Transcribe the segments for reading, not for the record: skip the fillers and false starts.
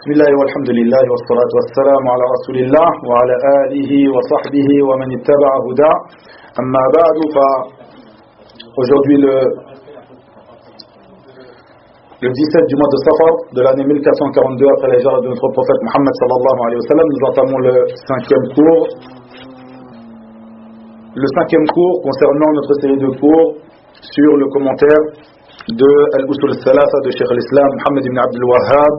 بسم الله والحمد لله والصلاة والسلام على رسول الله وعلى آله وصحبه ومن اتبع هداه أما بعد aujourd'hui le 17 du mois de Safar de l'année 1442 après l'hijra de notre prophète Mohammed sallallahu alayhi wa sallam, nous entamons le cinquième cours concernant notre série de cours sur le commentaire de Al-Usul al-Thalatha de Cheikh al-Islam Mohammed ibn Abdul Wahhab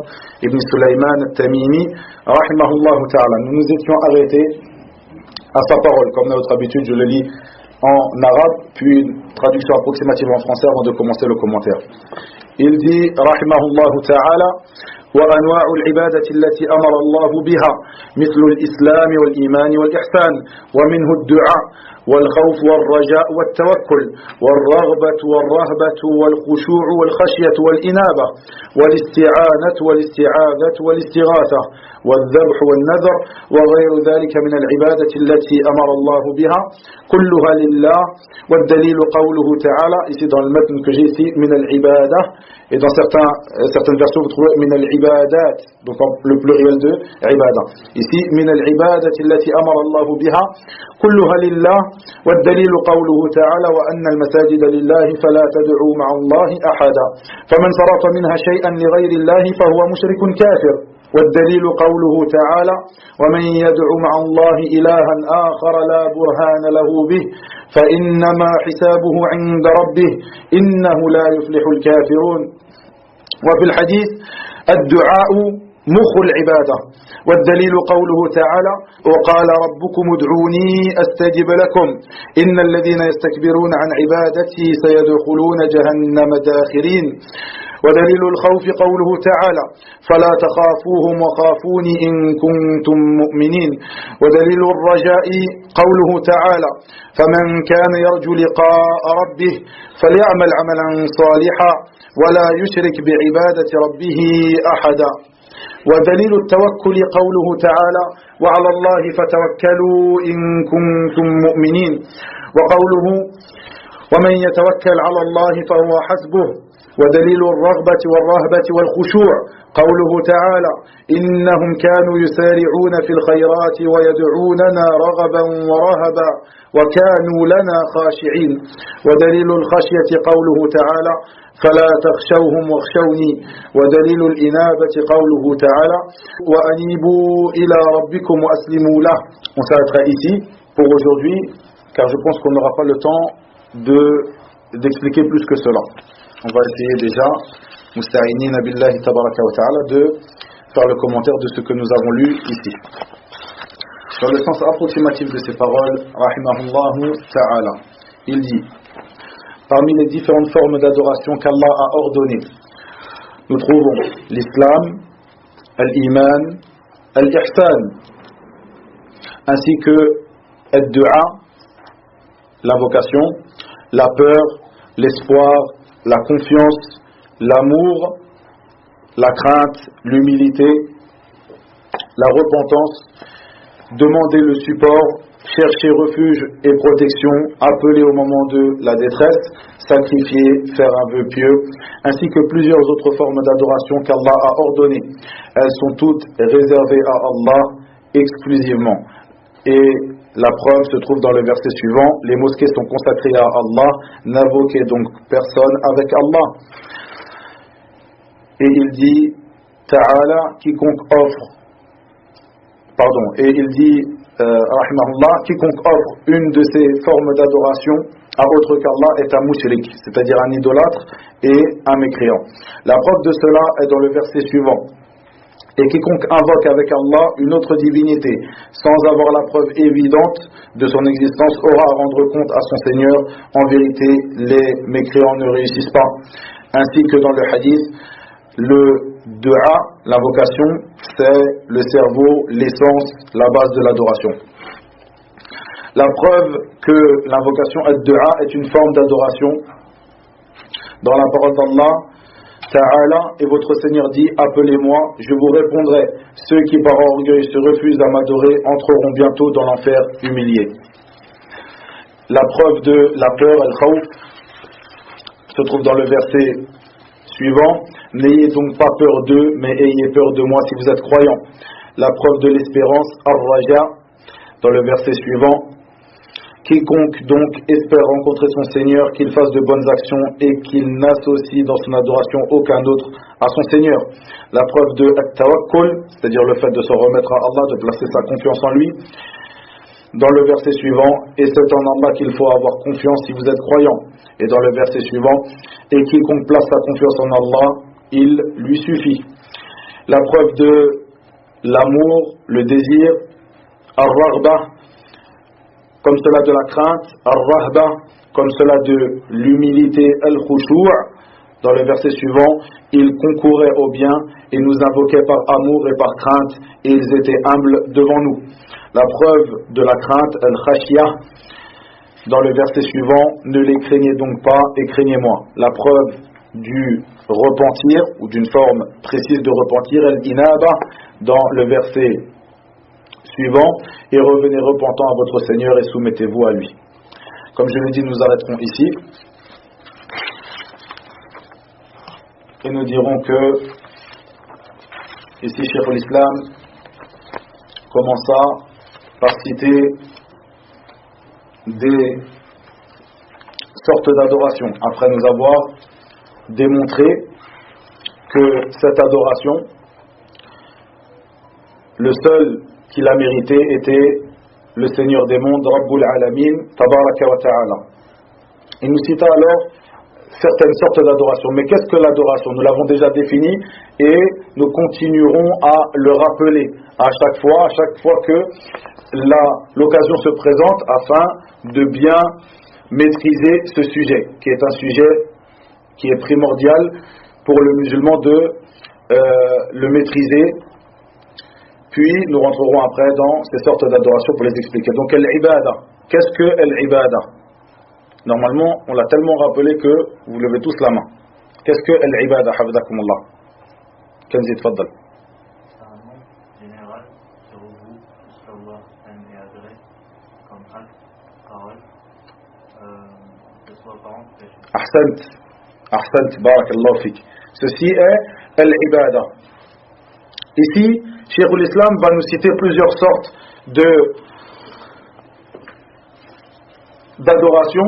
ibn Sulaiman al-Tamimi rahimahullah ta'ala. Nous nous étions arrêtés à sa parole, comme à notre habitude. Je le lis en arabe puis une traduction approximative en français avant de commencer le commentaire. Il dit rahimahullah ta'ala: وأنواع العبادة التي أمر الله بها مثل الإسلام والإيمان والإحسان ومنه الدعاء والخوف والرجاء والتوكل والرغبة والرهبة والخشوع والخشية والإنابة والاستعانة والاستعاذة والاستغاثة والذبح والنذر وغير ذلك من العبادة التي أمر الله بها كلها لله والدليل قوله تعالى. Ici dans le matn que j'ai ici, من العبادة, et dans certaines versions vous trouvez من العبادات, donc le pluriel de عبادة. Ici من العبادة التي أمر الله بها كلها لله والدليل قوله تعالى: وأن المساجد لله فلا تدعوا مع الله أحدا فمن صرف منها شيئا لغير الله فهو مشرك كافر. والدليل قوله تعالى: ومن يدع مع الله إلها آخر لا برهان له به فإنما حسابه عند ربه إنه لا يفلح الكافرون. وفي الحديث: الدعاء مخ العبادة. والدليل قوله تعالى: وقال ربكم ادعوني أستجب لكم إن الذين يستكبرون عن عبادتي سيدخلون جهنم داخرين. ودليل الخوف قوله تعالى: فلا تخافوهم وخافوني إن كنتم مؤمنين. ودليل الرجاء قوله تعالى: فمن كان يرجو لقاء ربه فليعمل عملا صالحا ولا يشرك بعبادة ربه أحدا. ودليل التوكل قوله تعالى: وعلى الله فتوكلوا إن كنتم مؤمنين. وقوله: ومن يتوكل على الله فهو حسبه. ودليل الرغبة والرهبة والخشوع قوله تعالى: إنهم كانوا يسارعون في الخيرات ويدعوننا رغبا ورهبا وكانوا لنا خاشعين. ودليل الخشية قوله تعالى: فلا تخشوهم واخشوني. ودليل الإنابة قوله تعالى: وأنيبوا إلى ربكم وأسلموا له. On s'arrêtera ici pour aujourd'hui car je pense qu'on n'aura pas le temps d'expliquer plus que cela. On va essayer déjà, musta'inina billahi tabaraka wa ta'ala, de faire le commentaire de ce que nous avons lu ici. Dans le sens approximatif de ces paroles, rahimahullahu ta'ala, il dit: parmi les différentes formes d'adoration qu'Allah a ordonnées, nous trouvons l'islam, l'iman, l'ihsan, ainsi que ad-du'a, l'invocation, la peur, l'espoir, la confiance, l'amour, la crainte, l'humilité, la repentance, demander le support, chercher refuge et protection, appeler au moment de la détresse, sacrifier, faire un vœu pieux, ainsi que plusieurs autres formes d'adoration qu'Allah a ordonnées. Elles sont toutes réservées à Allah exclusivement. Et la preuve se trouve dans le verset suivant: les mosquées sont consacrées à Allah, n'invoquez donc personne avec Allah. Et il dit Ta'ala, quiconque offre, rahimahullah, quiconque offre une de ces formes d'adoration à autre qu'Allah est un mushrik, c'est-à-dire un idolâtre et un mécréant. La preuve de cela est dans le verset suivant: et quiconque invoque avec Allah une autre divinité sans avoir la preuve évidente de son existence aura à rendre compte à son Seigneur. En vérité, les mécréants ne réussissent pas. Ainsi que dans le hadith, le dua, l'invocation, c'est le cerveau, l'essence, la base de l'adoration. La preuve que l'invocation ad-dua est une forme d'adoration, dans la parole d'Allah Ta'ala, et votre Seigneur dit: appelez-moi, je vous répondrai. Ceux qui par orgueil se refusent à m'adorer entreront bientôt dans l'enfer humilié. La preuve de la peur, al-khawf, se trouve dans le verset suivant: N'ayez donc pas peur d'eux, mais ayez peur de moi si vous êtes croyants. La preuve de l'espérance, Ar-Raja, dans le verset suivant. Quiconque donc espère rencontrer son Seigneur, qu'il fasse de bonnes actions et qu'il n'associe dans son adoration aucun autre à son Seigneur. La preuve de At-Tawakkul, c'est-à-dire le fait de se remettre à Allah, de placer sa confiance en lui. Dans le verset suivant, et c'est en Allah qu'il faut avoir confiance si vous êtes croyant. Et dans le verset suivant, et quiconque place sa confiance en Allah, il lui suffit. La preuve de l'amour, le désir, Ar-Raghba, comme cela de la crainte, Ar-Rahba, comme cela de l'humilité, Al-Khushu'. Dans le verset suivant, ils concouraient au bien et nous invoquaient par amour et par crainte, et ils étaient humbles devant nous. La preuve de la crainte, Al-Khashiyah, dans le verset suivant, ne les craignez donc pas et craignez-moi. La preuve du repentir, ou d'une forme précise de repentir, Al-Inaba, dans le verset suivant, et revenez repentant à votre Seigneur et soumettez-vous à lui. Comme je l'ai dit, nous arrêterons ici et nous dirons que ici Cheikh l'Islam commença par citer des sortes d'adoration après nous avoir démontré que cette adoration, le seul qui l'a mérité était le Seigneur des mondes, Rabbul Alamin, Tabaraka wa Ta'ala. Il nous cita alors certaines sortes d'adoration. Mais qu'est-ce que l'adoration? Nous l'avons déjà défini et nous continuerons à le rappeler à chaque fois que l'occasion se présente afin de bien maîtriser ce sujet, qui est un sujet qui est primordial pour le musulman de le maîtriser. Puis nous rentrerons après dans ces sortes d'adoration pour les expliquer. Donc al-ibada, qu'est-ce que al-ibada? Normalement, on l'a tellement rappelé que vous levez tous la main. Qu'est-ce que al-ibada, hafidhakumullah? Kenzi, tfaddal. C'est un nom général qui regroupe tout ce qu'Allah aime et adoré comme acte, parole, que ce soit parent, péché. Ahsant, barakallahu fik. Ceci est al-ibada. Ici, Cheikh l'Islam va nous citer plusieurs sortes d'adoration.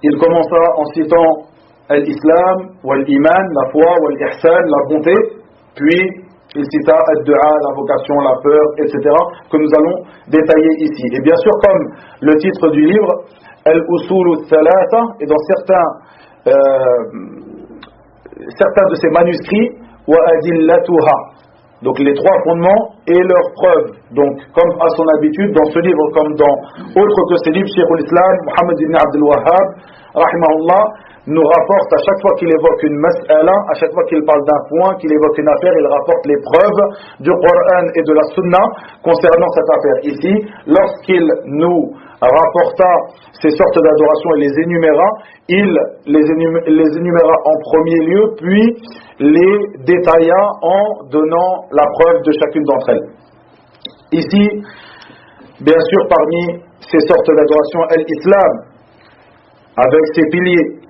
Il commença en citant l'islam, l'iman, la foi, l'ihsan, la bonté. Puis il cita al-du'a, la vocation, la peur, etc. que nous allons détailler ici. Et bien sûr, comme le titre du livre, al-usul al-thalatha, et dans certains de ces manuscrits, wa adillatuha, donc les trois fondements et leurs preuves. Donc comme à son habitude dans ce livre comme dans autre que ce livre, Cheikh l'Islam Muhammad ibn Abdul Wahhab rahimahullah nous rapporte à chaque fois qu'il évoque une mas'ala, à chaque fois qu'il parle d'un point, qu'il évoque une affaire, il rapporte les preuves du Coran et de la Sunna concernant cette affaire. Ici, lorsqu'il nous rapporta ces sortes d'adoration et les énuméra, il les énuméra en premier lieu, puis les détailla en donnant la preuve de chacune d'entre elles. Ici, bien sûr, parmi ces sortes d'adoration, l'islam, avec ses piliers.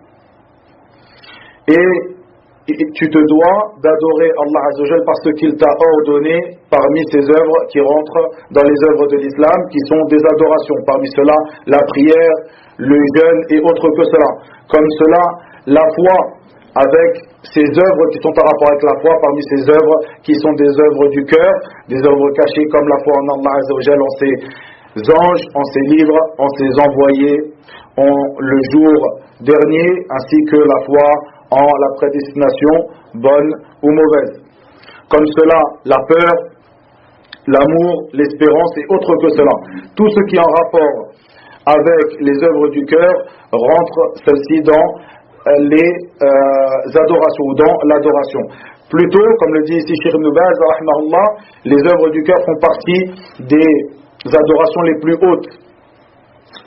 Et tu te dois d'adorer Allah Azzawajal parce qu'il t'a ordonné parmi ses œuvres qui rentrent dans les œuvres de l'islam, qui sont des adorations. Parmi cela, la prière, le jeûne et autres que cela. Comme cela, la foi avec ses œuvres qui sont en rapport avec la foi, parmi ces œuvres qui sont des œuvres du cœur, des œuvres cachées comme la foi en Allah Azzawajal, en ses anges, en ses livres, en ses envoyés, en le jour dernier, ainsi que la foi en la prédestination, bonne ou mauvaise. Comme cela, la peur, l'amour, l'espérance et autres que cela. Tout ce qui est en rapport avec les œuvres du cœur rentre celle-ci dans les adorations ou dans l'adoration. Plutôt, comme le dit ici Cheikh Ibn Baz, rahimahullah, les œuvres du cœur font partie des adorations les plus hautes.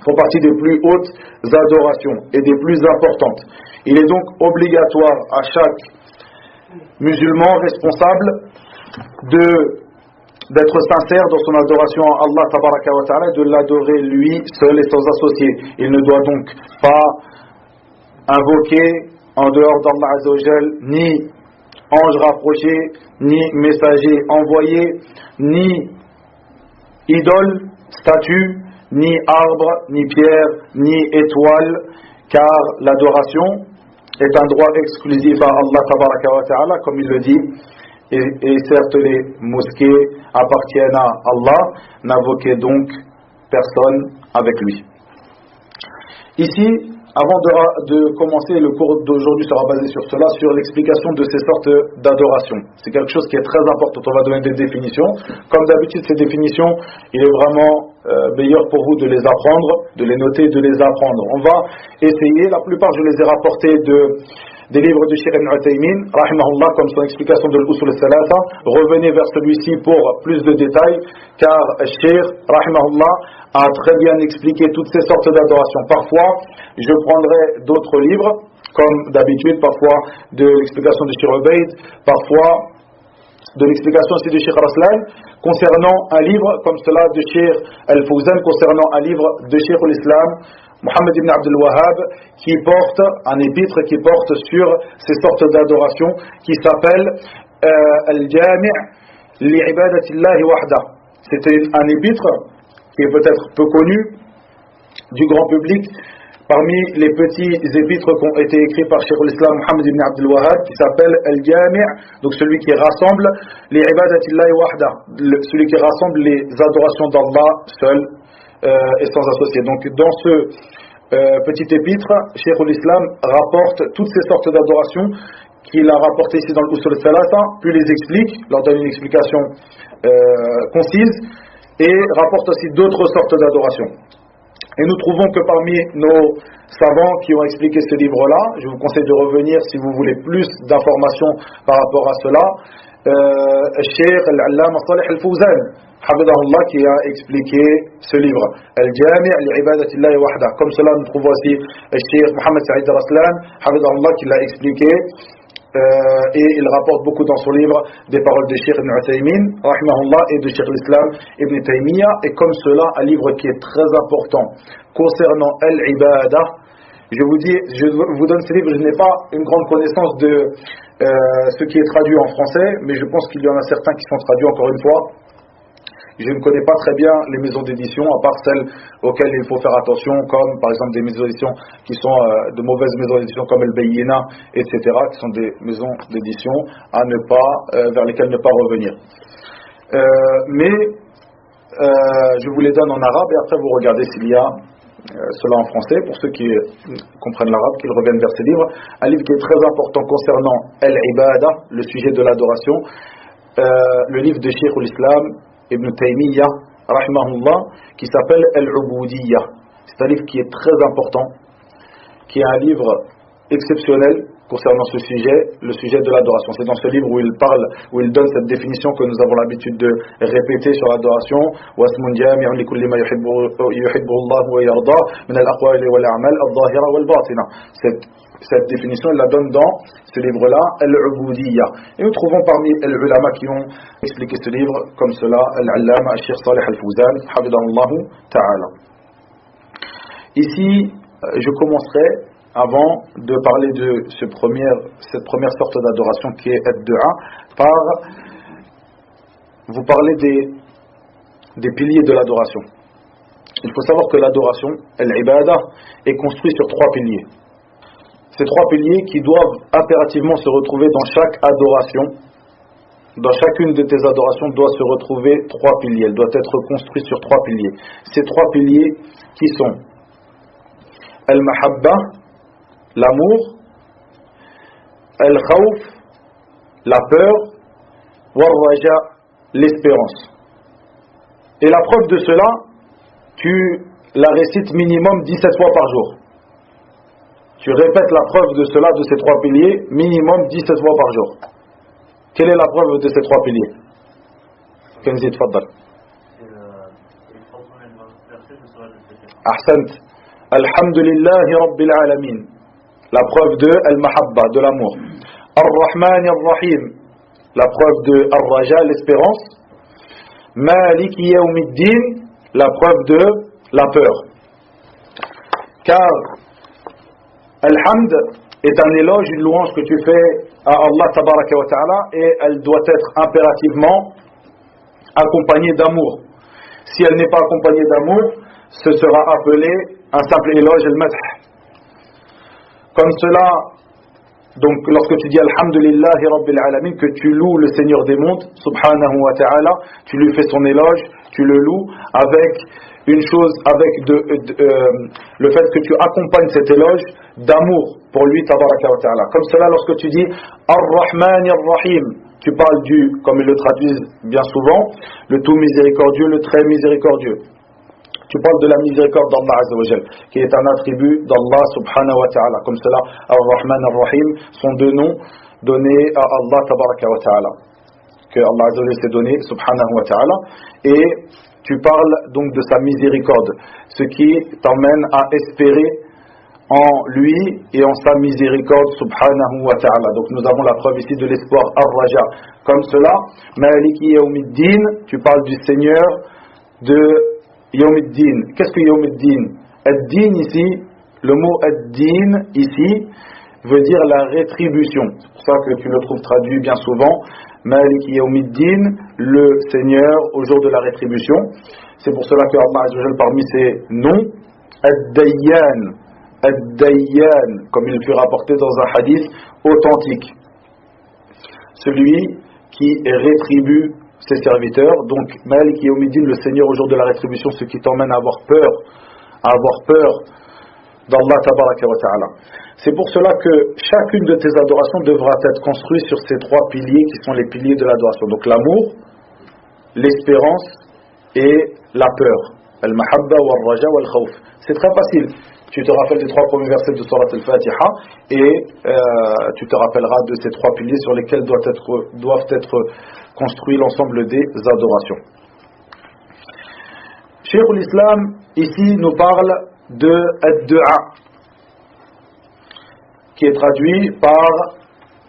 Font partie des plus hautes adorations et des plus importantes. Il est donc obligatoire à chaque musulman responsable d'être sincère dans son adoration à Allah tabaraka wa ta'ala, de l'adorer lui seul et sans associé. Il ne doit donc pas invoquer en dehors d'Allah Azza wa Jal, ni ange rapproché, ni messager envoyé, ni idole, statue, ni arbre, ni pierre, ni étoile, car l'adoration est un droit exclusif à Allah Tabaraka wa Ta'ala, comme il le dit, et certes les mosquées appartiennent à Allah, n'invoquez donc personne avec lui. Ici, avant de commencer, le cours d'aujourd'hui sera basé sur cela, sur l'explication de ces sortes d'adoration. C'est quelque chose qui est très important. On va donner des définitions. Comme d'habitude, ces définitions, il est vraiment meilleur pour vous de les apprendre, de les noter, de les apprendre. On va essayer, la plupart je les ai rapportés des livres de Cheikh Ibn Uthaymin, rahimahullah, comme son explication de l'Usul al-Thalatha. Revenez vers celui-ci pour plus de détails, car Cheikh, rahimahullah, a très bien expliqué toutes ces sortes d'adorations. Parfois, je prendrai d'autres livres, comme d'habitude, parfois de l'explication de Cheikh Ubaid, parfois de l'explication aussi de Cheikh Raslan, concernant un livre comme cela de Cheikh Al-Fawzan, concernant un livre de Cheikh al-Islam, Mohammed ibn Abdul Wahhab, qui porte un épître qui porte sur ces sortes d'adoration, qui s'appelle Al-Jami' li'ibadatillahi wahda. C'était un épître qui est peut-être peu connu du grand public, parmi les petits épîtres qui ont été écrits par Cheikh al-Islam Mohammed ibn Abdul Wahhab, qui s'appelle Al-Jami', donc celui qui rassemble les ibadatillahi wahda, celui qui rassemble les adorations d'Allah seul et sans associé. Donc dans ce petit épître, Cheikh al-Islam rapporte toutes ces sortes d'adorations qu'il a rapportées ici dans le Usul al-Thalatha, puis les explique, leur donne une explication concise, et rapporte aussi d'autres sortes d'adorations. Et nous trouvons que parmi nos savants qui ont expliqué ce livre-là, je vous conseille de revenir si vous voulez plus d'informations par rapport à cela, Cheikh Al-Allama Salih Al-Fawzan, Hafidahullah, qui a expliqué ce livre, Al-Jami' li'ibadatillahi wahda. Comme cela, nous trouvons aussi Cheikh Mohammed Saïd Raslan, Hafidahullah, qui l'a expliqué. Et il rapporte beaucoup dans son livre des paroles de Cheikh Ibn Uthaymin, rahimahullah, et de Cheikh l'Islam Ibn Taymiyyah. Et comme cela, un livre qui est très important concernant Al-Ibadah. Je vous donne ce livre, je n'ai pas une grande connaissance de ce qui est traduit en français, mais je pense qu'il y en a certains qui sont traduits encore une fois. Je ne connais pas très bien les maisons d'édition, à part celles auxquelles il faut faire attention, comme par exemple des maisons d'édition qui sont de mauvaises maisons d'édition comme El Bayyina, etc., qui sont des maisons d'édition à ne pas, vers lesquelles ne pas revenir. Je vous les donne en arabe et après vous regardez s'il y a cela en français. Pour ceux qui comprennent l'arabe, qu'ils reviennent vers ces livres. Un livre qui est très important concernant Al-Ibadah, le sujet de l'adoration, le livre de Cheikh al-Islam Ibn Taymiyyah, rahimahullah, qui s'appelle Al-Ubudiyya. C'est un livre qui est très important, qui est un livre exceptionnel concernant ce sujet, le sujet de l'adoration. C'est dans ce livre où il parle, où il donne cette définition que nous avons l'habitude de répéter sur l'adoration. وَاسْمٌ جَامِعٌ لِكُلِّ مَا يُحِبُّهُ اللَّهُ وَيَرْضَاهُ مِنَ الْأَقْوَالِ وَالْأَعْمَالِ الظَّاهِرَةِ وَالْبَاطِنَةِ. Cette définition, il la donne dans ce livre-là, Al-Ubudiyya. Et nous trouvons parmi les ulama qui ont expliqué ce livre, comme cela, Al-Allama Cheikh Salih Al-Fawzan, Hafidahullahu Ta'ala. Ici, je commencerai, avant de parler de cette première sorte d'adoration qui est Ad-Du'a, par vous parler des piliers de l'adoration. Il faut savoir que l'adoration, Al-Ibadah, est construite sur 3 piliers. Ces 3 piliers qui doivent impérativement se retrouver dans chaque adoration. Dans chacune de tes adorations doit se retrouver 3 piliers. Elle doit être construite sur 3 piliers. Ces 3 piliers qui sont Al-Mahabba, l'amour, Al-Khawf, la peur, Wal-Raja, l'espérance. Et la preuve de cela, tu la récites minimum 17 fois par jour. Tu répètes la preuve de cela, de ces 3 piliers, minimum 17 fois par jour. Quelle est la preuve de ces 3 piliers? Kenzi, tfaddal. Ahsant. Alhamdulillahi Rabbil Alamin. La preuve de Al-Mahabba, de l'amour. Ar-Rahman Ar-Rahim. La preuve de Ar-Raja, l'espérance. Maliki Yawmiddin. La preuve de la peur. Car Al-Hamd, est un éloge, une louange que tu fais à Allah tabaraka wa ta'ala, et elle doit être impérativement accompagnée d'amour. Si elle n'est pas accompagnée d'amour, ce sera appelé un simple éloge, al-madh. Comme cela, donc lorsque tu dis Alhamdulillahi Rabbil Alamin, que tu loues le Seigneur des mondes, subhanahu wa ta'ala, tu lui fais son éloge, tu le loues avec une chose, avec le fait que tu accompagnes cet éloge d'amour pour lui, tabaraka wa ta'ala. Comme cela, lorsque tu dis Ar-Rahman Ar-Rahim, tu parles du, comme ils le traduisent bien souvent, le tout miséricordieux, le très miséricordieux. Tu parles de la miséricorde d'Allah Azza wa Jal, qui est un attribut d'Allah subhanahu wa ta'ala. Comme cela, Ar-Rahman Ar-Rahim sont deux noms donnés à Allah tabaraka wa ta'ala, que Allah Azza wa Jal s'est donné subhanahu wa ta'ala. Et tu parles donc de sa miséricorde, ce qui t'emmène à espérer en lui et en sa miséricorde subhanahu wa ta'ala. Donc nous avons la preuve ici de l'espoir, Ar-Raja. Comme cela, Maliki Yawmiddin, tu parles du Seigneur de Yawmiddin. Qu'est-ce que Yawmiddin? Ad-Din ici, le mot Ad-Din ici veut dire la rétribution. C'est pour ça que tu le trouves traduit bien souvent, Maliki Yawmiddin, le Seigneur au jour de la rétribution. C'est pour cela que Allah Azza wa Jal, parmi ses noms, Ad-Dayyan, Ad-Dayyan, comme il fut rapporté dans un hadith authentique, celui qui rétribue ses serviteurs. Donc Malik Yawmiddin, le Seigneur au jour de la rétribution, ce qui t'emmène à avoir peur d'Allah tabaraka wa ta'ala. C'est pour cela que chacune de tes adorations devra être construite sur ces trois piliers qui sont les piliers de l'adoration. Donc l'amour, l'espérance et la peur. Al-Mahabba wal-Raja wal-Khawf. C'est très facile. Tu te rappelles des trois premiers versets de Surat Al-Fatiha et tu te rappelleras de ces trois piliers sur lesquels doivent être construits l'ensemble des adorations. Cheikh l'Islam ici nous parle de Ad-Du'a, qui est traduit par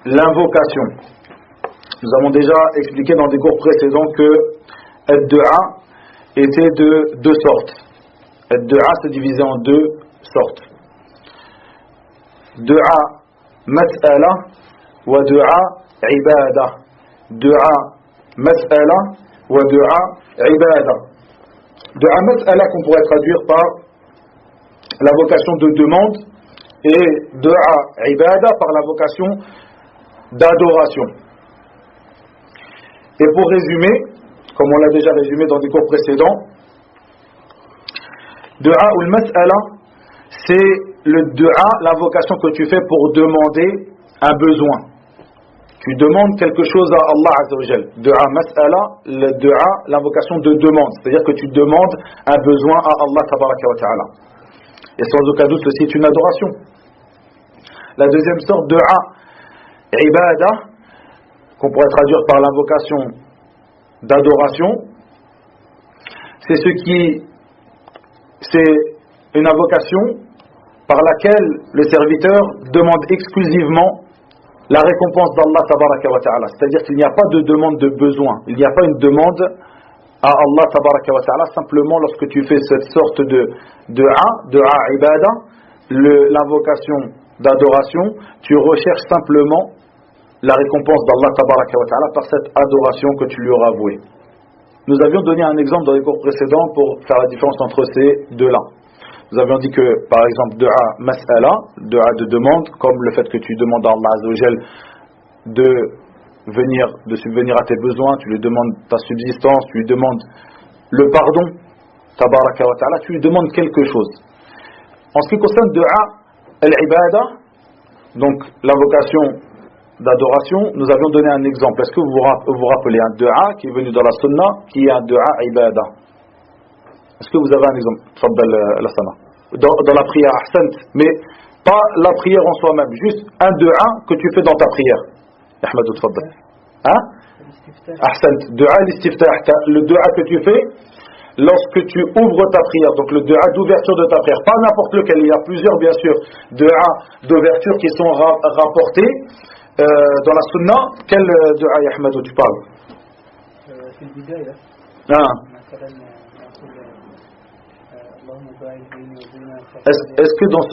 l'invocation. Nous avons déjà expliqué dans des cours précédents que Ad-Du'a était de deux sortes. Ad-Du'a se divisait en deux sortes. Du'a mas'ala wa du'a ibada. Du'a mas'ala wa du'a ibada. Du'a mas'ala qu'on pourrait traduire par la vocation de demande, et du'a ibada par la vocation d'adoration. Et pour résumer, comme on l'a déjà résumé dans des cours précédents, du'a ou mas'ala, c'est le du'a, l'invocation que tu fais pour demander un besoin. Tu demandes quelque chose à Allah Azza wa Jal. Du'a mas'ala, le du'a, l'invocation de demande. C'est-à-dire que tu demandes un besoin à Allah tabaraka wa ta'ala. Et sans aucun doute, ceci est une adoration. La deuxième sorte, du'a ibada, qu'on pourrait traduire par l'invocation d'adoration, c'est une invocation par laquelle le serviteur demande exclusivement la récompense d'Allah tabaraka wa ta'ala. C'est-à-dire qu'il n'y a pas de demande de besoin, il n'y a pas une demande à Allah tabaraka wa ta'ala. Simplement lorsque tu fais cette sorte de du'a ibada, l'invocation d'adoration, tu recherches simplement la récompense d'Allah tabaraka wa ta'ala par cette adoration que tu lui auras vouée. Nous avions donné un exemple dans les cours précédents pour faire la différence entre ces deux-là. Nous avions dit que, par exemple, du'a mas'ala, du'a de demande, comme le fait que tu demandes à Allah Azza wa Jal de subvenir à tes besoins, tu lui demandes ta subsistance, tu lui demandes le pardon, tabaraka wa ta'ala, tu lui demandes quelque chose. En ce qui concerne du'a al-ibada, donc l'invocation d'adoration, nous avions donné un exemple. Est-ce que vous vous rappelez un du'a qui est venu dans la sunna, qui est un du'a ibada? Est-ce que vous avez un exemple? Dans la prière, ahsant, mais pas la prière en soi-même, juste un du'a que tu fais dans ta prière. Ahmed, tfaddal. Hein? Ahsant, du'a l'istiftah, le du'a que tu fais lorsque tu ouvres ta prière, donc le du'a d'ouverture de ta prière, pas n'importe lequel, il y a plusieurs bien sûr du'a d'ouverture qui sont rapportés dans la sunna. Quel du'a, Ahmed, tu parles? C'est le bidaya. Est-ce que dans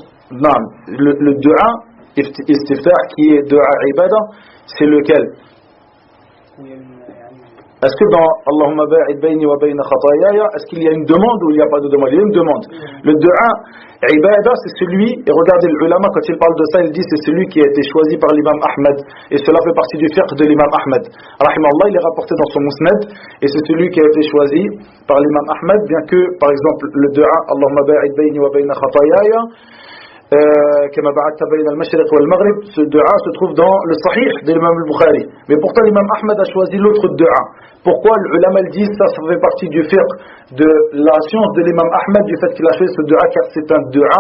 le du'a istiftah qui est dua ibadah, c'est lequel? Est-ce que dans Allahumma ba'id bayni wa bayna khatayaya, est-ce qu'il y a une demande ou il n'y a pas de demande? Il y a une demande. Le dua ibadah, c'est celui, et regardez l'ulama quand il parle de ça, il dit c'est celui qui a été choisi par l'imam Ahmed, et cela fait partie du fiqh de l'imam Ahmed. Rahimahullah, il est rapporté dans son musnad, et c'est celui qui a été choisi par l'imam Ahmed, bien que, par exemple, le dua Allahumma ba'id bayni wa bayna khatayaya, كما بعدت بين المشرق والمغرب, ce dua se trouve dans le sahih de l'imam al-Bukhari. Mais pourtant l'imam Ahmed a choisi l'autre dua. Pourquoi l'ulama dit ça fait partie du fiqh de la science de l'imam Ahmed, du fait qu'il a choisi ce dua, car c'est un dua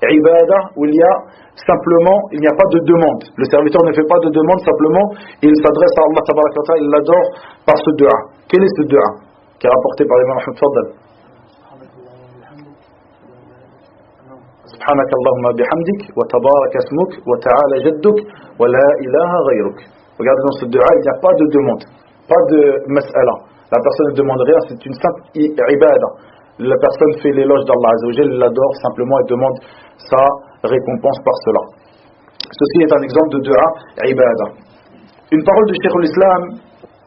ibadah où il y a simplement, il n'y a pas de demande. Le serviteur ne fait pas de demande, simplement il s'adresse à Allah tabaraka wa ta'ala, il l'adore par ce dua. Quel est ce dua qui est rapporté par l'imam Ahmed? Fadal. سبحانك اللهم بحمدك وتبارك اسمك وتعالى جدك ولا إله غيرك. Regardez dans ce dua, il n'y a pas de demande, pas de mas'ala. La personne ne demande rien, c'est une simple ibadah. La personne fait l'éloge d'Allah Azza wa Jalla, l'adore simplement et demande sa récompense par cela. Ceci est un exemple de dua ibadah. Une parole de Cheikh al-Islam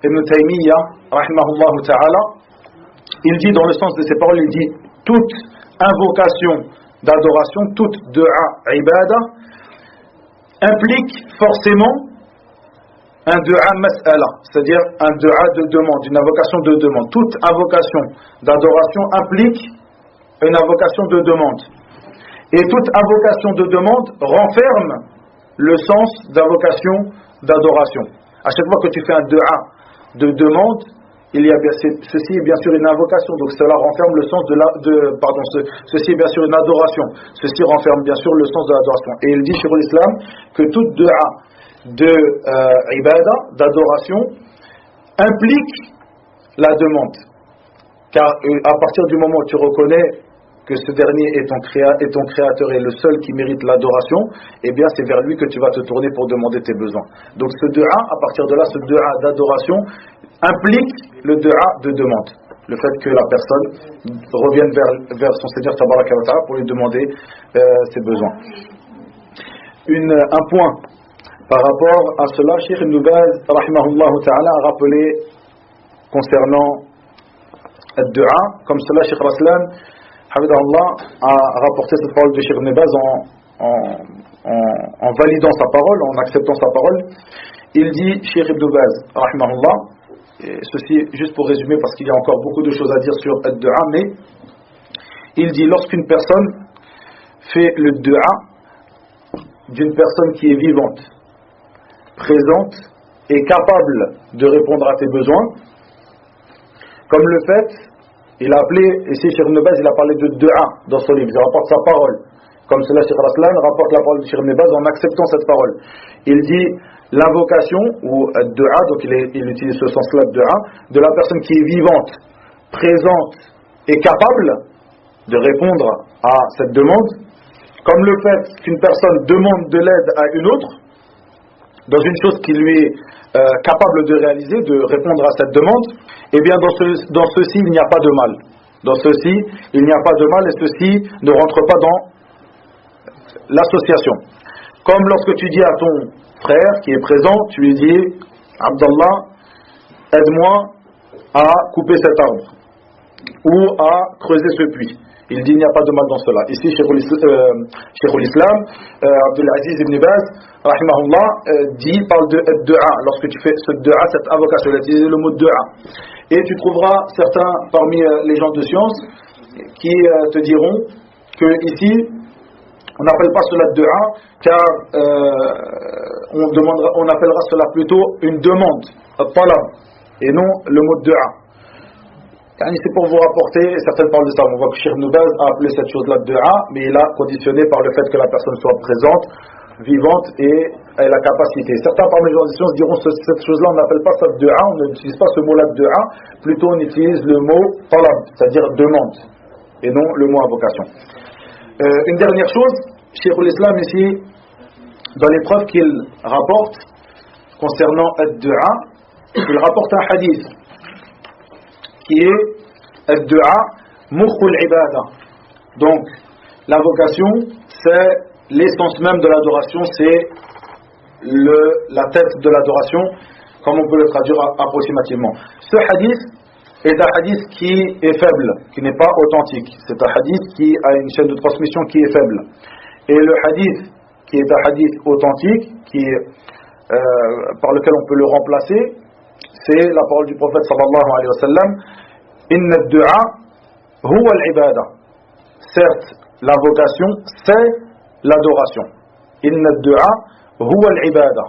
Ibn Taymiyyah, rahimahullah ta'ala, il dit dans le sens de ces paroles, il dit toute invocation d'adoration, toute dua ibadah implique forcément un dua mas'ala, c'est-à-dire un dua de demande, une invocation de demande. Toute invocation d'adoration implique une invocation de demande. Et toute invocation de demande renferme le sens d'invocation d'adoration. À chaque fois que tu fais un dua de demande, ceci est bien sûr une invocation, donc cela renferme le sens ceci est bien sûr une adoration, ceci renferme bien sûr le sens de l'adoration. Et il dit sur l'islam que toute dua de ibadah, d'adoration, implique la demande, car à partir du moment où tu reconnais que ce dernier est ton créateur et le seul qui mérite l'adoration, eh bien c'est vers lui que tu vas te tourner pour demander tes besoins. Donc ce dua, à partir de là, ce dua d'adoration implique le dua de demande, le fait que la personne revienne vers son Seigneur Tabaraka wa Ta'ala pour lui demander ses besoins. Un point par rapport à cela, Cheikh Ibn Baz rahimahullah ta'ala a rappelé concernant le dua, comme cela Cheikh Raslan Hafidahullah a rapporté cette parole de Cheikh Ibn Baz en validant sa parole, en acceptant sa parole. Il dit, Cheikh Ibn Baz rahimahullah, et ceci juste pour résumer parce qu'il y a encore beaucoup de choses à dire sur le dua, mais il dit lorsqu'une personne fait le dua d'une personne qui est vivante, présente et capable de répondre à tes besoins, comme le fait, il a appelé, ici Cheikh Ibn Baz, il a parlé de dua dans son livre, il rapporte sa parole, comme cela Cheikh Raslan rapporte la parole de Cheikh Ibn Baz en acceptant cette parole. Il dit l'invocation ou dua, donc il utilise ce sens-là de dua, de la personne qui est vivante, présente et capable de répondre à cette demande, comme le fait qu'une personne demande de l'aide à une autre dans une chose qui lui est capable de réaliser, de répondre à cette demande, eh bien dans ceci il n'y a pas de mal. Dans ceci il n'y a pas de mal et ceci ne rentre pas dans l'association. Comme lorsque tu dis à ton frère qui est présent, tu lui dis Abdallah, aide-moi à couper cet arbre ou à creuser ce puits. Il dit il n'y a pas de mal dans cela. Ici, Cheikh l'Islam, Abdulaziz ibn Baz, rahimahullah, parle de dua. Lorsque tu fais ce dua, cette invocation, il a utilisé le mot dua. Et tu trouveras certains parmi les gens de science qui te diront que ici, on n'appelle pas cela dua, car on appellera cela plutôt une demande, talab, et non le mot dua. C'est pour vous rapporter, certaines parlent de ça. On voit que Cheikh Ibn Baz a appelé cette chose-là dua, mais il a conditionné par le fait que la personne soit présente, vivante et ait la capacité. Certains parmi les gens de science diront cette chose-là, on n'appelle pas ça dua, on n'utilise pas ce mot-là dua, plutôt on utilise le mot talab, c'est-à-dire demande, et non le mot invocation. Une dernière chose, Cheikh l'Islam ici, dans les preuves qu'il rapporte concernant le dua, il rapporte un hadith qui est le dua mukhul ibada. Donc l'invocation c'est l'essence même de l'adoration, c'est la tête de l'adoration, comme on peut le traduire approximativement. Ce hadith est un hadith qui est faible, qui n'est pas authentique. C'est un hadith qui a une chaîne de transmission qui est faible. Et le hadith qui est un hadith authentique, par lequel on peut le remplacer, c'est la parole du prophète sallallahu alayhi wa sallam: Inna ad-du'a huwa al-ibada. Certes, l'invocation, c'est l'adoration. Inna ad-du'a huwa al-ibada.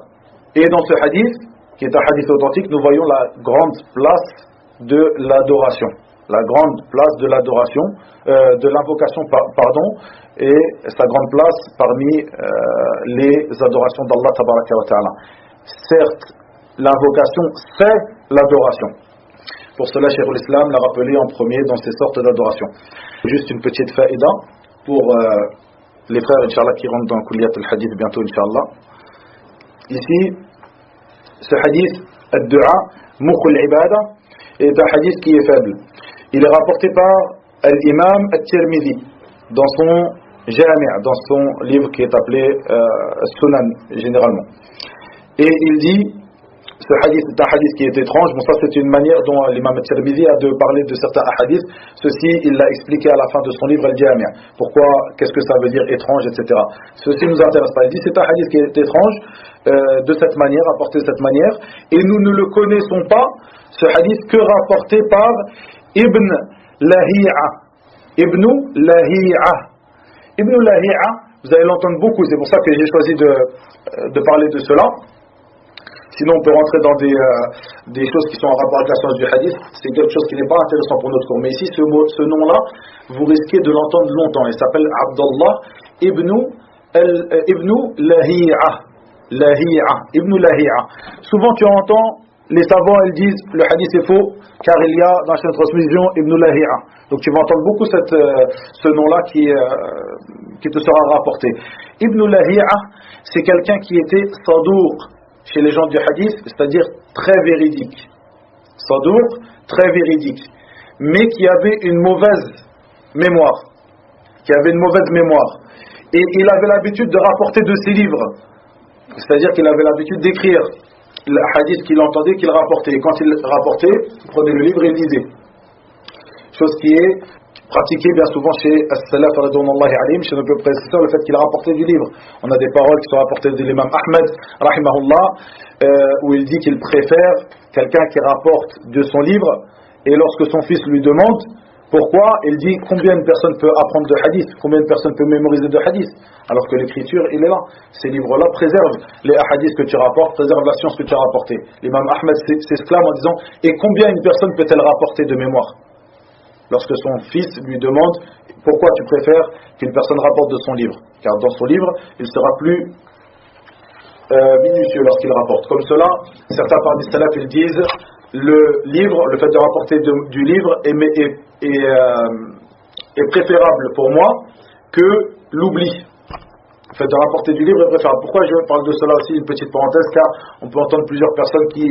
Et dans ce hadith, qui est un hadith authentique, nous voyons la grande place de l'adoration. La grande place de l'adoration, de l'invocation, pardon, et sa grande place parmi les adorations d'Allah tabaraka wa ta'ala. Certes, l'invocation, c'est l'adoration. Pour cela, Cheikh l'Islam l'a rappelé en premier dans ces sortes d'adoration. Juste une petite faïda pour les frères, Inch'Allah, qui rentrent dans Kulliyat al-Hadith bientôt, Inch'Allah. Ici, ce hadith, ad-du'a, mukhul ibada, est un hadith qui est faible. Il est rapporté par l'imam al-Tirmidhi dans son Jami', dans son livre qui est appelé Sunan, généralement. Et il dit, ce hadith est un hadith qui est étrange. Bon, ça c'est une manière dont l'imam al-Tirmidhi a de parler de certains hadiths. Ceci, il l'a expliqué à la fin de son livre Al-Jami'. Pourquoi, qu'est-ce que ça veut dire étrange, etc. Ceci ne nous intéresse pas. Il dit c'est un hadith qui est étrange, de cette manière, rapporté de cette manière, et nous ne le connaissons pas, ce hadith, que rapporté par Ibn Lahi'a. Ibn Lahi'a. Ibn Lahi'a, vous allez l'entendre beaucoup, c'est pour ça que j'ai choisi de parler de cela. Sinon, on peut rentrer dans des choses qui sont en rapport avec la science du hadith. C'est quelque chose qui n'est pas intéressant pour notre cours. Mais ici, ce nom-là, vous risquez de l'entendre longtemps. Il s'appelle Abdullah Ibn Lahi'a. Ibn Lahi'a. Souvent, tu entends, les savants, ils disent, le hadith est faux, car il y a dans la chaîne de transmission Ibn Lahi'a. Donc, tu vas entendre beaucoup ce nom-là qui te sera rapporté. Ibn Lahi'a, c'est quelqu'un qui était sadour chez les gens du hadith, c'est-à-dire très véridique. Sadour, très véridique. Mais qui avait une mauvaise mémoire. Et il avait l'habitude de rapporter de ses livres. C'est-à-dire qu'il avait l'habitude d'écrire le hadith qu'il entendait, qu'il rapportait. Et quand il rapportait, il prenait le livre et il lisait. Chose qui est pratiquée bien souvent chez As-Salaf radhiyallahu anhum, chez nos prédécesseurs, le fait qu'il rapportait du livre. On a des paroles qui sont rapportées de l'imam Ahmed, rahimahullah, où il dit qu'il préfère quelqu'un qui rapporte de son livre, et lorsque son fils lui demande pourquoi, il dit combien une personne peut apprendre de hadith, combien une personne peut mémoriser de hadith, alors que l'écriture, il est là. Ces livres-là préservent les hadiths que tu rapportes, préservent la science que tu as rapportée. L'imam Ahmed s'exclame en disant, et combien une personne peut-elle rapporter de mémoire? Lorsque son fils lui demande pourquoi tu préfères qu'une personne rapporte de son livre, car dans son livre il sera plus minutieux lorsqu'il rapporte. Comme cela, certains parmi les salafs ils disent le livre, le fait de rapporter du livre est préférable pour moi que l'oubli. Le fait de rapporter du livre est préférable. Pourquoi je parle de cela aussi, une petite parenthèse, car on peut entendre plusieurs personnes qui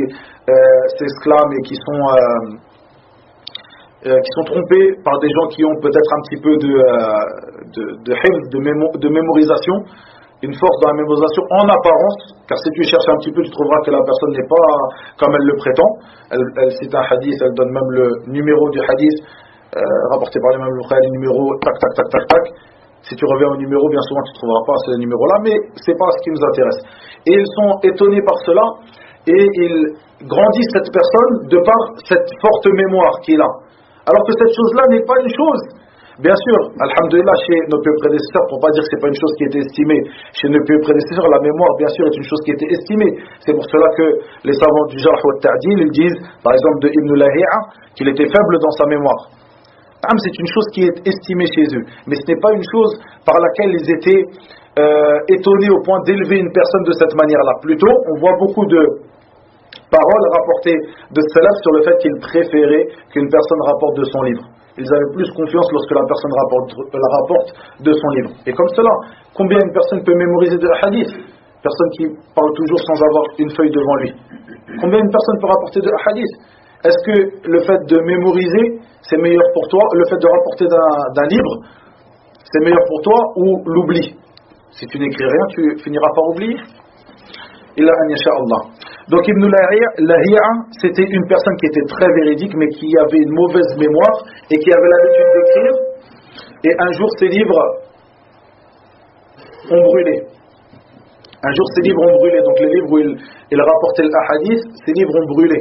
s'exclament et qui sont trompés par des gens qui ont peut-être un petit peu de mémorisation, une force dans la mémorisation en apparence, car si tu cherches un petit peu, tu trouveras que la personne n'est pas comme elle le prétend. Elle cite un hadith, elle donne même le numéro du hadith, rapporté par l'imam Bukhari, numéro tac tac tac tac tac. Si tu reviens au numéro, bien souvent tu ne trouveras pas ce numéro-là, mais c'est pas ce qui nous intéresse. Et ils sont étonnés par cela, et ils grandissent cette personne de par cette forte mémoire qu'il a. Alors que cette chose-là n'est pas une chose. Bien sûr, alhamdoulilah, chez nos pieux prédécesseurs, pour ne pas dire que ce n'est pas une chose qui était estimée, chez nos pieux prédécesseurs, la mémoire, bien sûr, est une chose qui était estimée. C'est pour cela que les savants du Jarh wa Ta'dil, ils disent, par exemple de Ibn Lahi'a, qu'il était faible dans sa mémoire. C'est une chose qui est estimée chez eux. Mais ce n'est pas une chose par laquelle ils étaient étonnés au point d'élever une personne de cette manière-là. Plutôt, on voit beaucoup de paroles rapportées de salaf sur le fait qu'ils préféraient qu'une personne rapporte de son livre. Ils avaient plus confiance lorsque la personne rapporte de son livre. Et comme cela, combien une personne peut mémoriser de la hadith? Personne qui parle toujours sans avoir une feuille devant lui. Combien une personne peut rapporter de la hadith? Est-ce que le fait de mémoriser, c'est meilleur pour toi? Le fait de rapporter d'un livre, c'est meilleur pour toi ou l'oubli? Si tu n'écris rien, tu finiras par oublier. Illa an yasha Allah. Donc Ibn Lahi'a, c'était une personne qui était très véridique, mais qui avait une mauvaise mémoire et qui avait l'habitude d'écrire. Et un jour, ses livres ont brûlé. Un jour, ses livres ont brûlé. Donc les livres où il rapportait l'ahadith, ses livres ont brûlé.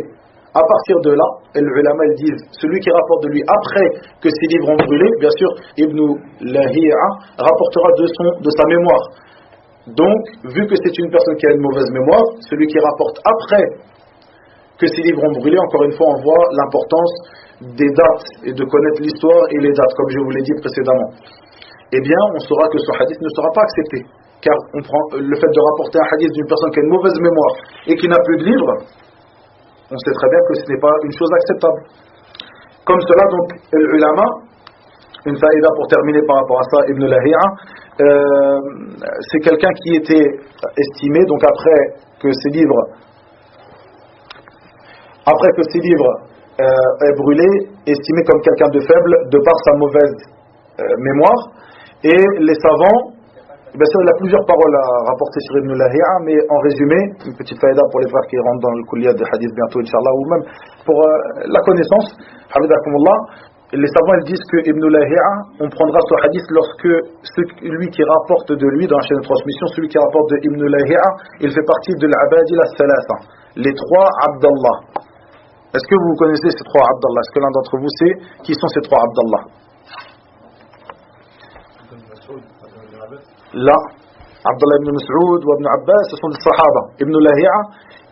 À partir de là, les ulama ils disent, celui qui rapporte de lui après que ses livres ont brûlé, bien sûr, Ibn Lahi'a rapportera de sa mémoire. Donc, vu que c'est une personne qui a une mauvaise mémoire, celui qui rapporte après que ses livres ont brûlé, encore une fois, on voit l'importance des dates et de connaître l'histoire et les dates, comme je vous l'ai dit précédemment. Eh bien, on saura que ce hadith ne sera pas accepté. Car on prend le fait de rapporter un hadith d'une personne qui a une mauvaise mémoire et qui n'a plus de livres, on sait très bien que ce n'est pas une chose acceptable. Comme cela, donc, l'ulama, une faïda pour terminer par rapport à ça, Ibn Lahi'a, c'est quelqu'un qui était estimé, donc après que ses livres aient brûlé, estimé comme quelqu'un de faible de par sa mauvaise mémoire. Et les savants, bien sûr, il a plusieurs paroles à rapporter sur Ibn Lahi'a, mais en résumé, une petite faïda pour les frères qui rentrent dans le kulliyat de hadith bientôt, Inch'Allah, ou même pour la connaissance, Hafidakumullah. Les savants ils disent que Ibn Lahi'a, on prendra ce hadith lorsque celui qui rapporte de lui dans la chaîne de transmission, celui qui rapporte de Ibn Lahi'a, il fait partie de l'Abadil al-Thalatha, les trois Abdallah. Est-ce que vous connaissez ces trois Abdallah? Est-ce que l'un d'entre vous sait qui sont ces trois Abdallah? Là, Abdallah ibn Mas'ud ou Ibn Abbas, ce sont des Sahaba. Ibn Lahi'a,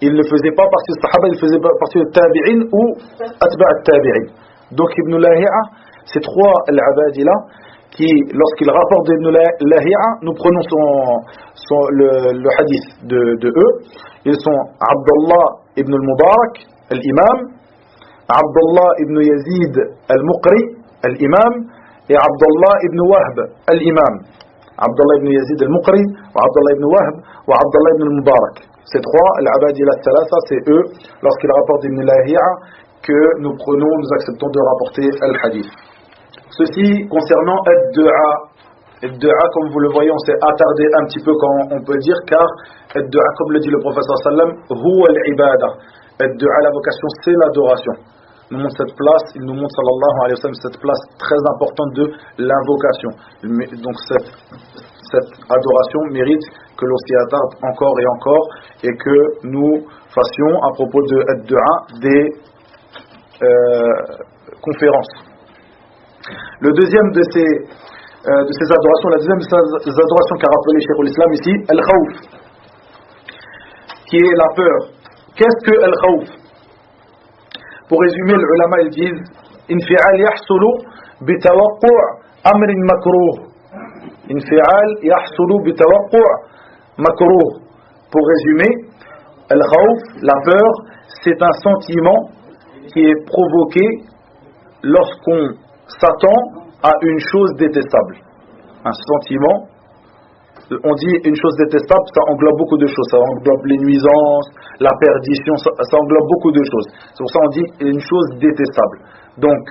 il ne faisait pas partie des Sahaba, il faisait partie des Tabi'in ou Atba' al-Tabi'in. Donc Ibn Lahi'a, ces trois al-Abadila qui, lorsqu'ils rapportent d'Ibn Lahi'a, nous prenons le hadith de eux. Ils sont Abdallah ibn al-Mubarak, l'imam, Abdallah ibn Yazid al-Muqri, l'imam, et Abdallah ibn Wahb, l'imam. Abdallah ibn Yazid al-Muqri, Abdallah ibn Wahb, ou Abdallah ibn al-Mubarak. Ces trois, al-Abadila al-Thalatha, c'est eux, lorsqu'ils rapportent d'Ibn Lahi'a, que nous prenons, nous acceptons de rapporter al-Hadith. Ceci concernant ad-du'a. Ad-du'a, comme vous le voyez, on s'est attardé un petit peu quand on peut dire, car ad-du'a, comme le dit le professeur sallam, huwa al-ibada. Ad-du'a, la vocation, c'est l'adoration. Il nous montre cette place, il nous montre sallallahu alayhi wa sallam cette place très importante de l'invocation. Donc cette adoration mérite que l'on s'y attarde encore et encore et que nous fassions à propos de ad-du'a des conférences. Le deuxième de ces adorations, la deuxième de ces adorations qu'a rappelé Cheikh l'Islam ici, al-khawf, qui est la peur. Qu'est-ce que al-khawf? Pour résumer, les ulama ils disent infi'al yahsulu bitawaqqu'u' amrin makruh. Infi'al yahsulu bitawaqqu'u' makruh. Pour résumer, al-khawf, la peur, c'est un sentiment qui est provoqué lorsqu'on s'attend à une chose détestable. Un sentiment, on dit une chose détestable, ça englobe beaucoup de choses. Ça englobe les nuisances, la perdition, ça englobe beaucoup de choses. C'est pour ça qu'on dit une chose détestable. Donc,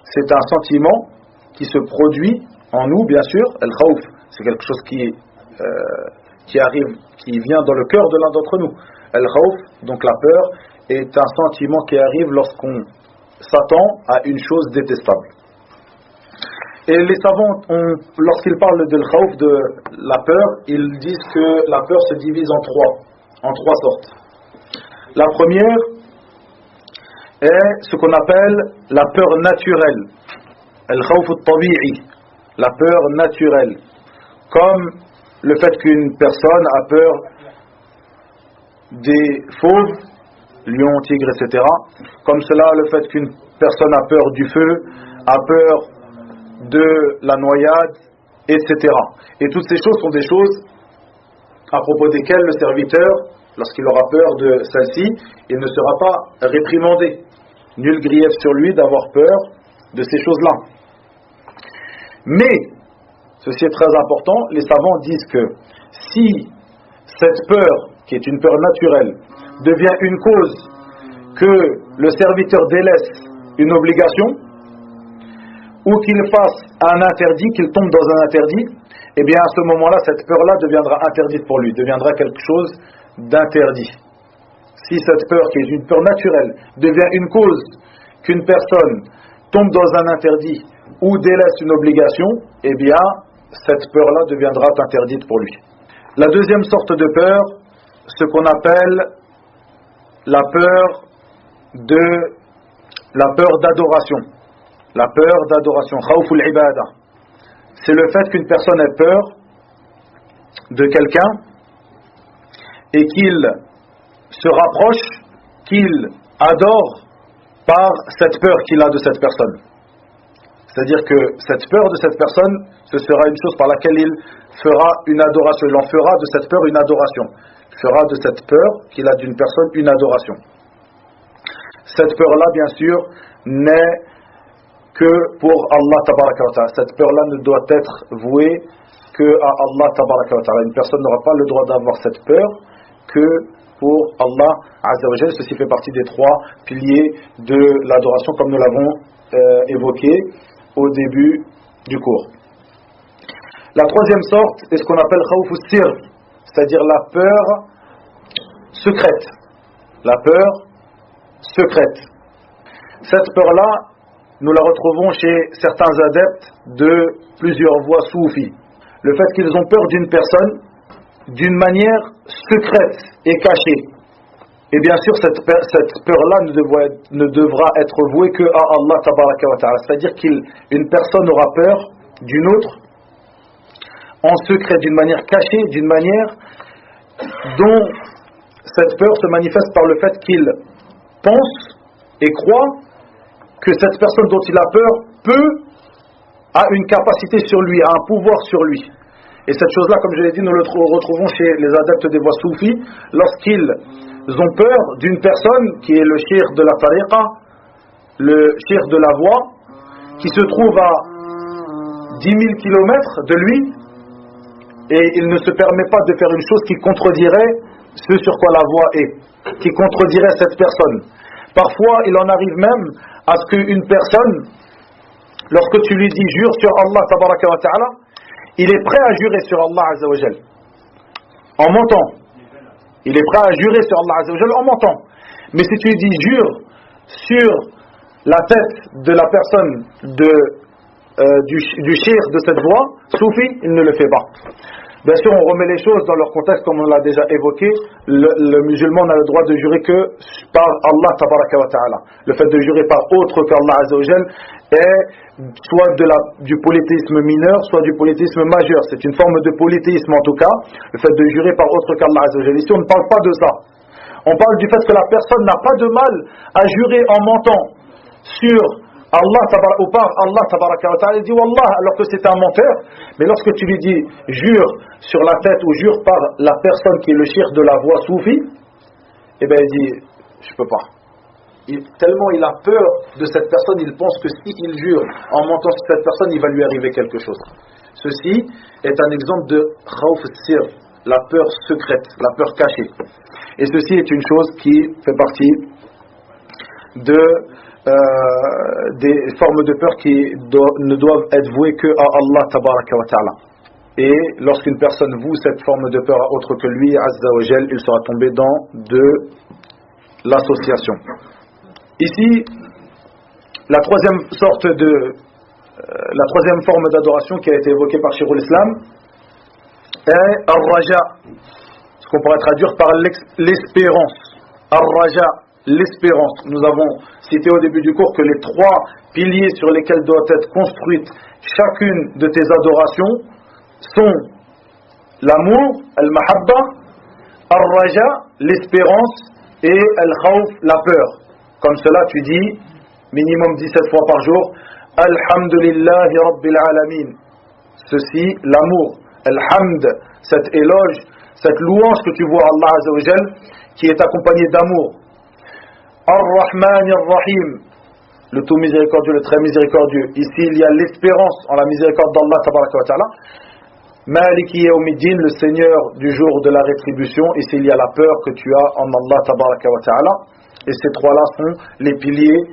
c'est un sentiment qui se produit en nous, bien sûr. Al-khawf, c'est quelque chose qui arrive, qui vient dans le cœur de l'un d'entre nous. Al-khawf, donc la peur, est un sentiment qui arrive lorsqu'on s'attend à une chose détestable. Et les savants, lorsqu'ils parlent de l'khawf, de la peur, ils disent que la peur se divise en trois sortes. La première est ce qu'on appelle la peur naturelle, al-khawf al-tabi'i, la peur naturelle, comme le fait qu'une personne a peur des fauves, lions, tigres, etc. Comme cela, le fait qu'une personne a peur du feu, a peur de la noyade, etc. Et toutes ces choses sont des choses à propos desquelles le serviteur, lorsqu'il aura peur de celle-ci, il ne sera pas réprimandé. Nul grief sur lui d'avoir peur de ces choses-là. Mais, ceci est très important, les savants disent que si cette peur, qui est une peur naturelle, devient une cause que le serviteur délaisse une obligation, ou qu'il fasse un interdit, qu'il tombe dans un interdit, eh bien à ce moment-là, cette peur-là deviendra interdite pour lui, deviendra quelque chose d'interdit. Si cette peur, qui est une peur naturelle, devient une cause qu'une personne tombe dans un interdit ou délaisse une obligation, eh bien cette peur-là deviendra interdite pour lui. La deuxième sorte de peur, ce qu'on appelle la peur d'adoration. La peur d'adoration, khawful ibada. C'est le fait qu'une personne ait peur de quelqu'un et qu'il se rapproche, qu'il adore par cette peur qu'il a de cette personne. C'est-à-dire que cette peur de cette personne, ce sera une chose par laquelle il fera une adoration. Il en fera de cette peur une adoration. Il fera de cette peur qu'il a d'une personne une adoration. Cette peur-là, bien sûr, n'est que pour Allah tabaraka wa ta'ala. Cette peur-là ne doit être vouée que à Allah tabaraka wa ta'ala. Une personne n'aura pas le droit d'avoir cette peur que pour Allah azza wa jal. Ceci fait partie des trois piliers de l'adoration, comme nous l'avons évoqué au début du cours. La troisième sorte est ce qu'on appelle khawfu sir, c'est-à-dire la peur secrète. La peur secrète. Cette peur-là, nous la retrouvons chez certains adeptes de plusieurs voies soufis. Le fait qu'ils ont peur d'une personne d'une manière secrète et cachée. Et bien sûr, cette peur-là ne devra être vouée que à Allah tabaraka wa ta'ala. C'est-à-dire qu'une personne aura peur d'une autre en secret, d'une manière cachée, d'une manière dont cette peur se manifeste par le fait qu'il pense et croit que cette personne dont il a peur a une capacité sur lui, a un pouvoir sur lui. Et cette chose-là, comme je l'ai dit, nous le retrouvons chez les adeptes des voies soufis, lorsqu'ils ont peur d'une personne qui est le cheikh de la tariqa, le cheikh de la voie, qui se trouve à 10 000 kilomètres de lui, et il ne se permet pas de faire une chose qui contredirait ce sur quoi la voie est, qui contredirait cette personne. Parfois, il en arrive même à ce qu'une personne, lorsque tu lui dis jure sur Allah tabaraka wa ta'ala, il est prêt à jurer sur Allah azza wa jal en mentant. Il est prêt à jurer sur Allah azza wa jal en mentant. Mais si tu lui dis jure sur la tête de la personne du cheikh de cette voie soufi, il ne le fait pas. Bien sûr, on remet les choses dans leur contexte, comme on l'a déjà évoqué. Le musulman n'a le droit de jurer que par Allah tabaraka wa ta'ala. Le fait de jurer par autre qu'Allah azza wa jal est soit du polythéisme mineur, soit du polythéisme majeur. C'est une forme de polythéisme en tout cas, le fait de jurer par autre qu'Allah azza wa jal. Ici, on ne parle pas de ça. On parle du fait que la personne n'a pas de mal à jurer en mentant sur Allah ou par Allah tabaraka wa ta'ala. Il dit Wallah, alors que c'est un menteur. Mais lorsque tu lui dis jure sur la tête ou jure par la personne qui est le cheikh de la voie soufi, eh bien il dit je peux pas. Tellement il a peur de cette personne, il pense que s'il jure en mentant sur cette personne, il va lui arriver quelque chose. Ceci est un exemple de khawf sir, la peur secrète, la peur cachée. Et ceci est une chose qui fait partie des formes de peur qui ne doivent être vouées que à Allah tabaraka wa ta'ala. Et lorsqu'une personne voue cette forme de peur à autre que lui, azza wa jal, il sera tombé dans de l'association. Ici, la troisième forme d'adoration qui a été évoquée par Sheikhul Islam est Ar-Raja, ce qu'on pourrait traduire par l'espérance. Ar-Raja, l'espérance. Nous avons cité au début du cours que les trois piliers sur lesquels doit être construite chacune de tes adorations sont l'amour, al-mahabba, ar-raja, l'espérance, et al-khawf, la peur. Comme cela, tu dis minimum 17 fois par jour Alhamdulillahi Rabbil Alamin. Ceci, l'amour, al-hamd, cet éloge, cette louange que tu vois à Allah Azza wa Jal, qui est accompagnée d'amour. Ar-Rahman Ar-Rahim, le tout miséricordieux, le très miséricordieux. Ici, il y a l'espérance en la miséricorde d'Allah tabaraka wa ta'ala. Maliki Yawmiddin, le Seigneur du jour de la rétribution. Ici, il y a la peur que tu as en Allah tabaraka wa ta'ala. Et ces trois-là sont les piliers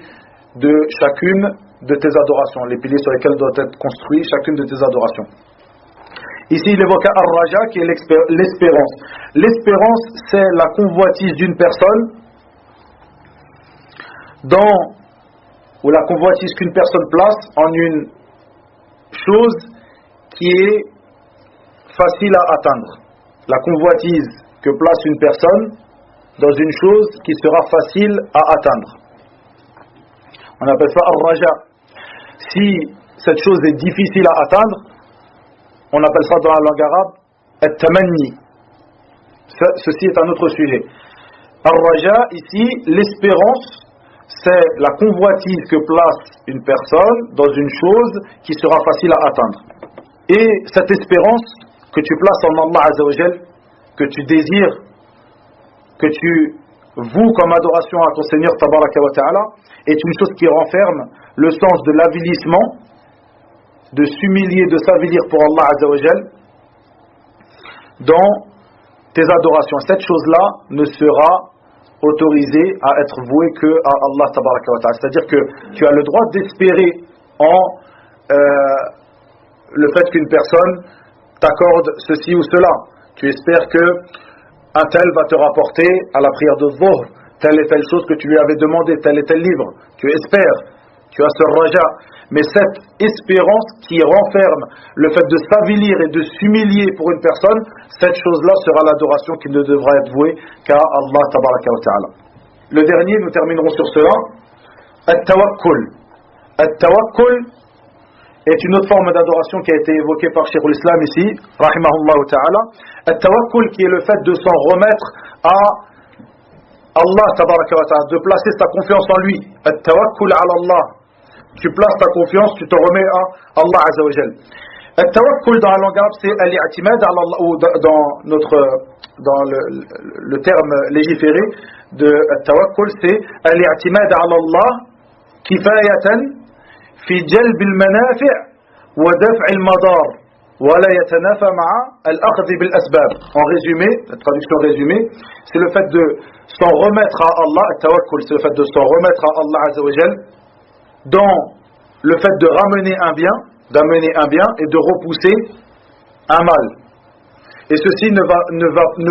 de chacune de tes adorations, les piliers sur lesquels doit être construit chacune de tes adorations. Ici, il évoque Ar-Raja, qui est l'espérance. L'espérance, c'est la convoitise d'une personne ou la convoitise qu'une personne place en une chose qui est facile à atteindre. La convoitise que place une personne dans une chose qui sera facile à atteindre. On appelle ça Ar-Raja. Si cette chose est difficile à atteindre, on appelle ça dans la langue arabe At-Tamanni. Ceci est un autre sujet. Ar-Raja, ici, l'espérance, c'est la convoitise que place une personne dans une chose qui sera facile à atteindre. Et cette espérance que tu places en Allah Azza wa Jal, que tu désires, que tu voues comme adoration à ton Seigneur Tabaraka wa Ta'ala, est une chose qui renferme le sens de l'avilissement, de s'humilier, de s'avilir pour Allah Azza wa Jal dans tes adorations. Cette chose-là ne sera autorisée à être vouée que à Allah Tabaraka wa Ta'ala. C'est-à-dire que tu as le droit d'espérer en le fait qu'une personne t'accorde ceci ou cela. Tu espères que un tel va te rapporter à la prière de Dhuhr telle et telle chose que tu lui avais demandé, tel et tel livre. Tu espères, tu as ce raja. Mais cette espérance qui renferme le fait de s'avilir et de s'humilier pour une personne, cette chose-là sera l'adoration qui ne devra être vouée qu'à Allah Tabaraka wa Ta'ala. Le dernier, nous terminerons sur cela. At-Tawakkul. At-Tawakkul est une autre forme d'adoration qui a été évoquée par Cheikh l'Islam ici, rahimahullah ta'ala. At-Tawakkul, qui est le fait de s'en remettre à Allah Tabaraka wa Ta'ala, de placer sa confiance en lui. At-Tawakkul ala Allah. Tu places ta confiance, tu te remets à Allah Azza wa Jal. At-Tawakkul dans la langue arabe, c'est al-i'timad ala Allah, ou dans le terme légiféré de At-Tawakkul, c'est al-i'timad ala Allah kifayatan fi jalb al-manafi' wa daf' al-madar wa la yatanafa ma'a al-akhdh bil asbab. En résumé, la traduction résumée, c'est le fait de s'en remettre à Allah. At-Tawakkul, c'est le fait de s'en remettre à Allah Azza wa Jal dans le fait de ramener un bien, d'amener un bien et de repousser un mal. Et ceci ne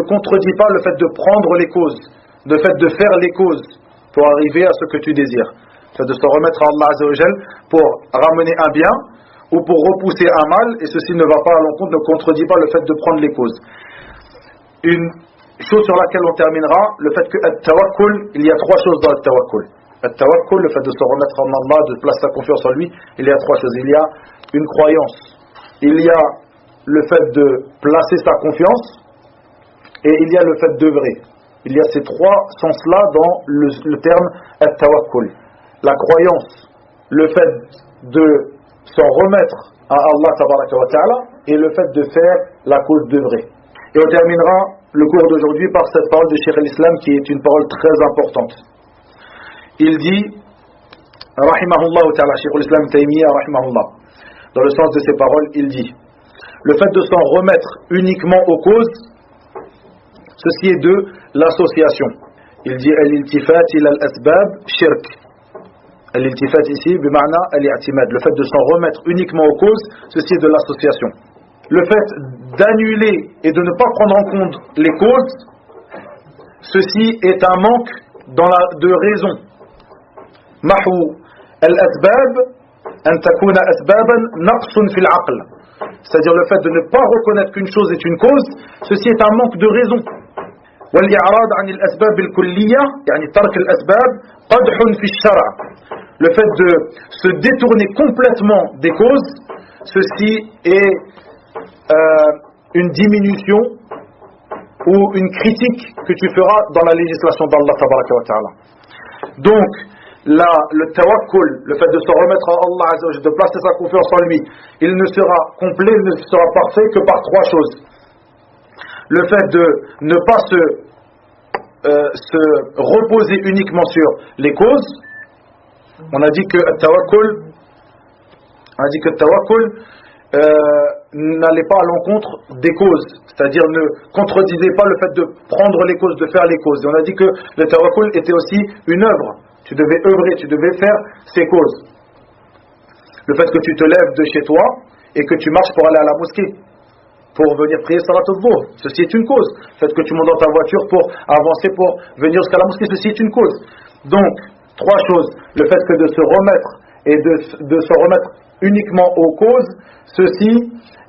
contredit pas le fait de prendre les causes, le fait de faire les causes pour arriver à ce que tu désires. Le fait de se remettre à Allah Azza wa Jal pour ramener un bien ou pour repousser un mal, et ceci ne va pas à l'encontre, ne contredit pas le fait de prendre les causes. Une chose sur laquelle on terminera, le fait que At-Tawakkul, il y a trois choses dans At-Tawakkul. At-Tawakkul, le fait de se remettre en Allah, de placer sa confiance en lui, il y a trois choses. Il y a une croyance, il y a le fait de placer sa confiance, et il y a le fait d'œuvrer. Il y a ces trois sens-là dans le terme At-Tawakkul. La croyance, le fait de s'en remettre à Allah Tabaraka wa Ta'ala, et le fait de faire la cause d'œuvrer. Et on terminera le cours d'aujourd'hui par cette parole de Cheikh l'Islam qui est une parole très importante. Il dit, rahimahullah ta'ala, Cheikh l'Islam Taymiyyah, rahimahullah, dans le sens de ces paroles, il dit, le fait de s'en remettre uniquement aux causes, ceci est de l'association. Il dit, al-iltifat ila al-asbab shirk. Al-iltifat ici, bima'na al-i'timad. Le fait de s'en remettre uniquement aux causes, ceci est de l'association. Le fait d'annuler et de ne pas prendre en compte les causes, ceci est un manque de raison. Mahou al-asbab an takuna asbaban naqsun fil aql. C'est-à-dire le fait de ne pas reconnaître qu'une chose est une cause, ceci est un manque de raison. والإعراض عن الأسباب الكلية يعني ترك الأسباب قدح في الشرع. Le fait de se détourner complètement des causes, ceci est une diminution ou une critique que tu feras dans la législation d'Allah Tabaraka wa Ta'ala. Donc le tawakkul, le fait de se remettre à Allah Azza wa Jalla, de placer sa confiance en lui, il ne sera complet, il ne sera parfait que par trois choses. Le fait de ne pas se reposer uniquement sur les causes. On a dit que le tawakkul n'allait pas à l'encontre des causes, c'est-à-dire ne contredisait pas le fait de prendre les causes, de faire les causes. Et on a dit que le tawakkul était aussi une œuvre. Tu devais œuvrer, tu devais faire ces causes. Le fait que tu te lèves de chez toi et que tu marches pour aller à la mosquée, pour venir prier Salat al-Dhuhr. Ceci est une cause. Le fait que tu montes dans ta voiture pour avancer, pour venir jusqu'à la mosquée, ceci est une cause. Donc, trois choses. Le fait que de se remettre et de se remettre uniquement aux causes, ceci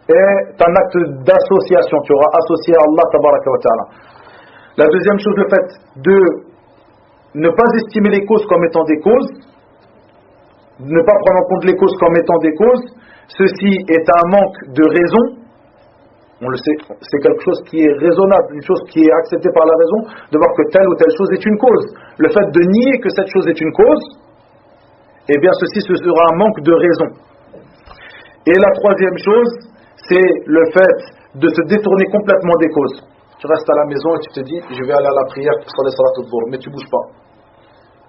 est un acte d'association. Tu auras associé à Allah tabaraka wa ta'ala. La deuxième chose, le fait de ne pas estimer les causes comme étant des causes, ne pas prendre en compte les causes comme étant des causes, ceci est un manque de raison. On le sait, c'est quelque chose qui est raisonnable, une chose qui est acceptée par la raison, de voir que telle ou telle chose est une cause. Le fait de nier que cette chose est une cause, eh bien ceci ce sera un manque de raison. Et la troisième chose, c'est le fait de se détourner complètement des causes. Tu restes à la maison et tu te dis, je vais aller à la prière pour saler Salat al-Dhuhr, mais tu ne bouges pas.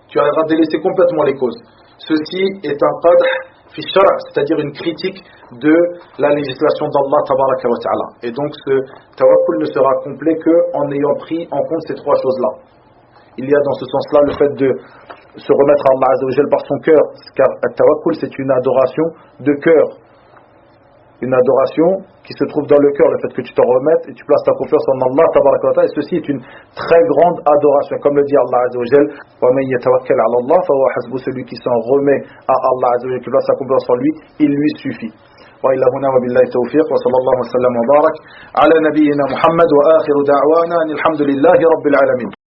Tu vas délaisser complètement les causes. Ceci est un qadh fi shara', c'est-à-dire une critique de la législation d'Allah tabaraka wa ta'ala. Et donc ce tawakkul ne sera complet qu'en ayant pris en compte ces trois choses-là. Il y a dans ce sens-là le fait de se remettre à Allah Azza wa Jal par son cœur, car le tawakkul c'est une adoration de cœur. Une adoration qui se trouve dans le cœur, le fait que tu te remettes et tu places ta confiance en Allah tabaraka wa ta'ala, et ceci est une très grande adoration, comme le dit Allah Azza wa Jal, wa man yatawakkal 'ala Allah fa huwa hasbuh, celui qui s'en remet à Allah Azza wa Jal, qui place sa confiance en lui, il lui suffit. Wa ila huna wa billahi tawfiq wa sallallahu wa sallam wa barak ala nabiyyina Muhammad wa akhiru da'wana alhamdulillahi rabbil alamin.